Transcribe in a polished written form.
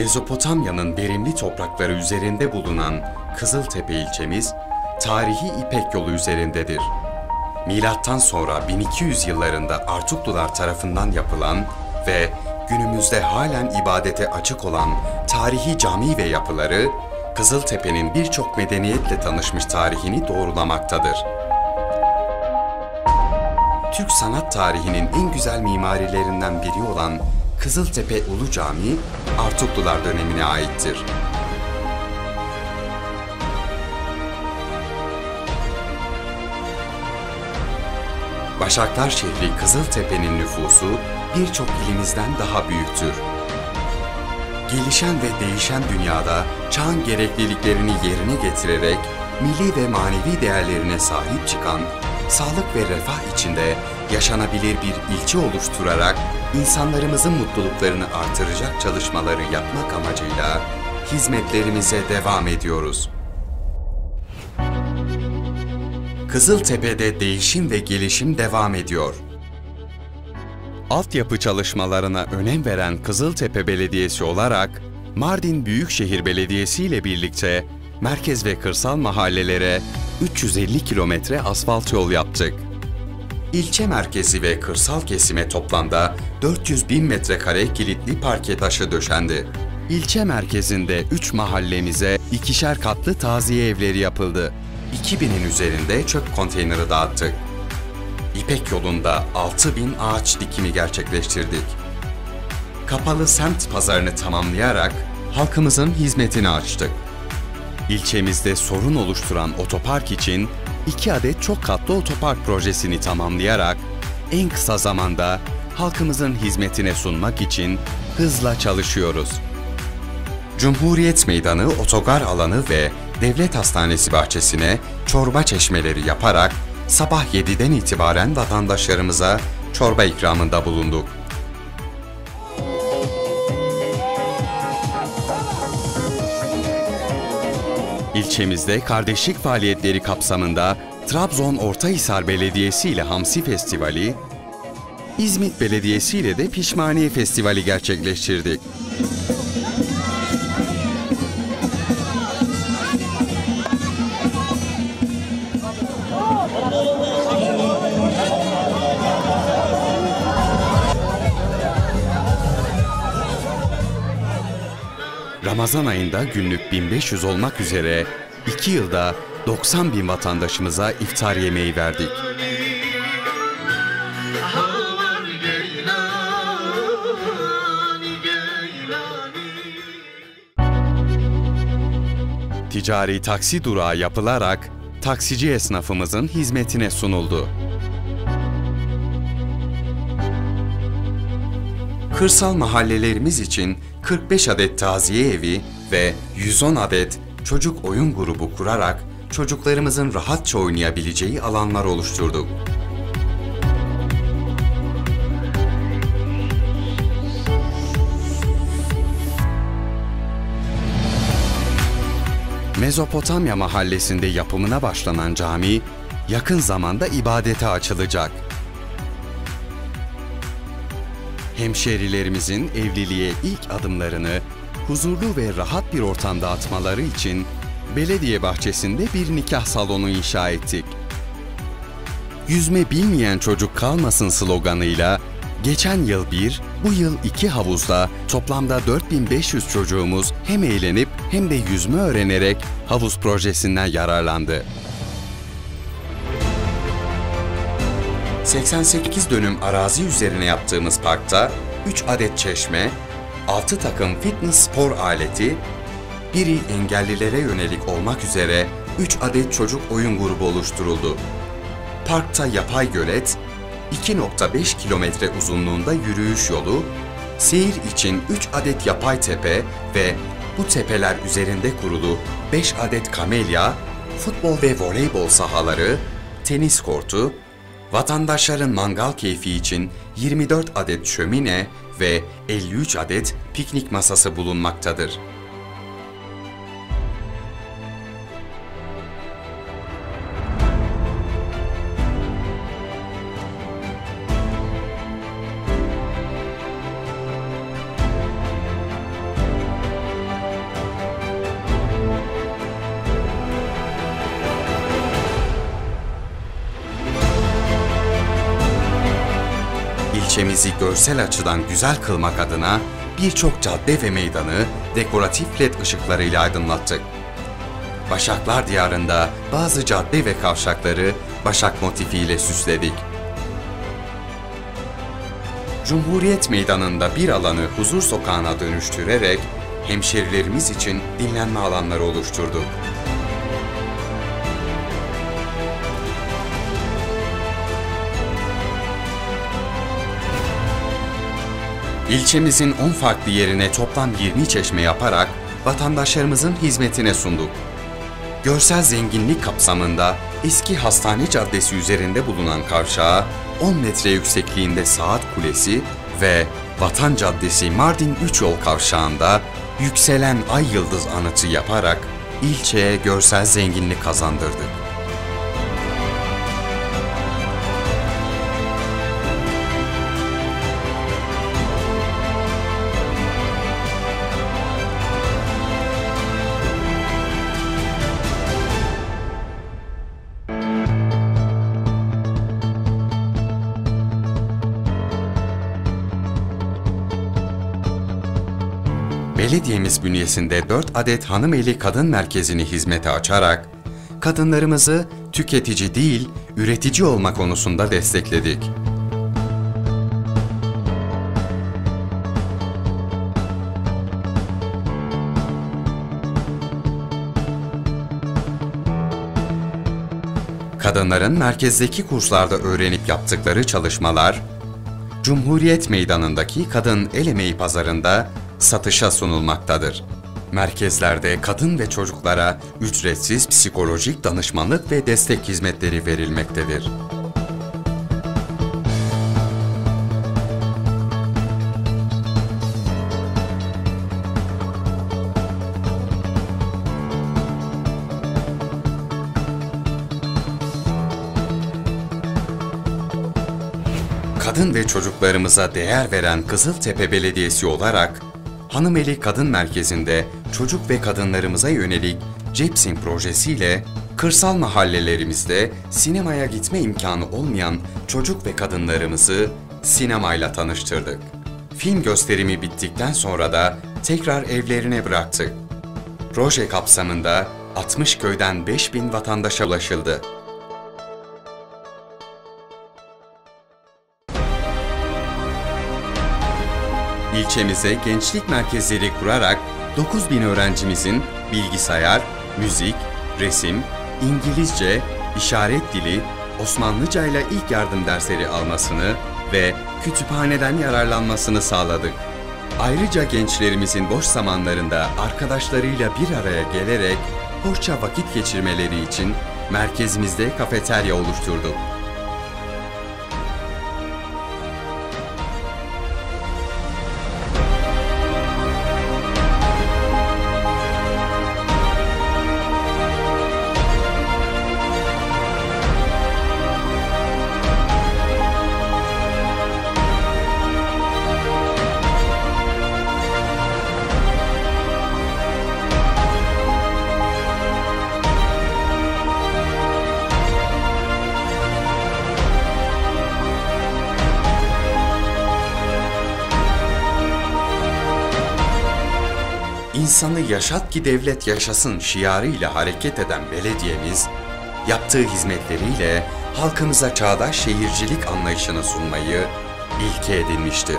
Mezopotamya'nın verimli toprakları üzerinde bulunan Kızıltepe ilçemiz, tarihi İpek Yolu üzerindedir. Milattan sonra 1200 yıllarında Artuklular tarafından yapılan ve günümüzde halen ibadete açık olan tarihi cami ve yapıları, Kızıltepe'nin birçok medeniyetle tanışmış tarihini doğrulamaktadır. Türk sanat tarihinin en güzel mimarilerinden biri olan Kızıltepe Ulu Camii, Artuklular dönemine aittir. Başaklar şehri Kızıltepe'nin nüfusu birçok ilimizden daha büyüktür. Gelişen ve değişen dünyada çağın gerekliliklerini yerine getirerek milli ve manevi değerlerine sahip çıkan, sağlık ve refah içinde yaşanabilir bir ilçe oluşturarak insanlarımızın mutluluklarını artıracak çalışmaları yapmak amacıyla hizmetlerimize devam ediyoruz. Kızıltepe'de değişim ve gelişim devam ediyor. Altyapı çalışmalarına önem veren Kızıltepe Belediyesi olarak, Mardin Büyükşehir Belediyesi ile birlikte merkez ve kırsal mahallelere 350 kilometre asfalt yol yaptık. İlçe merkezi ve kırsal kesime toplamda 400.000 metrekare kilitli parke taşı döşendi. İlçe merkezinde 3 mahallemize 2'şer katlı taziye evleri yapıldı. 2000'in üzerinde çöp konteyneri dağıttık. İpek yolunda 6.000 ağaç dikimi gerçekleştirdik. Kapalı semt pazarını tamamlayarak halkımızın hizmetini açtık. İlçemizde sorun oluşturan otopark için 2 adet çok katlı otopark projesini tamamlayarak en kısa zamanda halkımızın hizmetine sunmak için hızla çalışıyoruz. Cumhuriyet Meydanı otogar alanı ve Devlet Hastanesi bahçesine çorba çeşmeleri yaparak sabah 7'den itibaren vatandaşlarımıza çorba ikramında bulunduk. İlçemizde kardeşlik faaliyetleri kapsamında Trabzon Ortahisar Belediyesi ile Hamsi Festivali, İzmit Belediyesi ile de Pişmaniye Festivali gerçekleştirdik. Ramazan ayında günlük 1500 olmak üzere 2 yılda 90.000 vatandaşımıza iftar yemeği verdik. Ticari taksi durağı yapılarak taksici esnafımızın hizmetine sunuldu. Kırsal mahallelerimiz için 45 adet taziye evi ve 110 adet çocuk oyun grubu kurarak çocuklarımızın rahatça oynayabileceği alanlar oluşturduk. Mezopotamya mahallesinde yapımına başlanan cami yakın zamanda ibadete açılacak. Hemşehrilerimizin evliliğe ilk adımlarını huzurlu ve rahat bir ortamda atmaları için belediye bahçesinde bir nikah salonu inşa ettik. Yüzme bilmeyen çocuk kalmasın sloganıyla geçen yıl 1, bu yıl 2 havuzda toplamda 4500 çocuğumuz hem eğlenip hem de yüzme öğrenerek havuz projesinden yararlandı. 88 dönüm arazi üzerine yaptığımız parkta 3 adet çeşme, 6 takım fitness spor aleti, biri engellilere yönelik olmak üzere 3 adet çocuk oyun grubu oluşturuldu. Parkta yapay gölet, 2,5 kilometre uzunluğunda yürüyüş yolu, seyir için 3 adet yapay tepe ve bu tepeler üzerinde kurulu 5 adet kamelya, futbol ve voleybol sahaları, tenis kortu, vatandaşların mangal keyfi için 24 adet şömine ve 53 adet piknik masası bulunmaktadır. ilçemizi görsel açıdan güzel kılmak adına birçok cadde ve meydanı dekoratif led ışıklarıyla aydınlattık. Başaklar Diyarı'nda bazı cadde ve kavşakları başak motifiyle süsledik. Cumhuriyet Meydanı'nda bir alanı huzur sokağına dönüştürerek hemşerilerimiz için dinlenme alanları oluşturduk. İlçemizin 10 farklı yerine toplam 20 çeşme yaparak vatandaşlarımızın hizmetine sunduk. Görsel zenginlik kapsamında eski Hastane Caddesi üzerinde bulunan kavşağa 10 metre yüksekliğinde saat kulesi ve Vatan Caddesi Mardin 3 yol kavşağında yükselen ay yıldız anıtı yaparak ilçeye görsel zenginlik kazandırdık. Belediyemiz bünyesinde 4 adet hanımeli kadın merkezini hizmete açarak kadınlarımızı tüketici değil, üretici olma konusunda destekledik. Kadınların merkezdeki kurslarda öğrenip yaptıkları çalışmalar, Cumhuriyet Meydanı'ndaki Kadın El Emeği Pazarı'nda satışa sunulmaktadır. Merkezlerde kadın ve çocuklara ücretsiz psikolojik danışmanlık ve destek hizmetleri verilmektedir. Kadın ve çocuklarımıza değer veren Kızıltepe Belediyesi olarak Hanımeli Kadın Merkezi'nde çocuk ve kadınlarımıza yönelik Cepsim projesiyle kırsal mahallelerimizde sinemaya gitme imkanı olmayan çocuk ve kadınlarımızı sinemayla tanıştırdık. Film gösterimi bittikten sonra da tekrar evlerine bıraktık. Proje kapsamında 60 köyden 5000 vatandaşa ulaşıldı. İlçemize gençlik merkezleri kurarak 9.000 öğrencimizin bilgisayar, müzik, resim, İngilizce, işaret dili, Osmanlıca ile ilk yardım dersleri almasını ve kütüphaneden yararlanmasını sağladık. Ayrıca gençlerimizin boş zamanlarında arkadaşlarıyla bir araya gelerek hoşça vakit geçirmeleri için merkezimizde kafeterya oluşturduk. İnsanı yaşat ki devlet yaşasın şiarıyla hareket eden belediyemiz, yaptığı hizmetleriyle halkımıza çağdaş şehircilik anlayışını sunmayı ilke edinmiştir.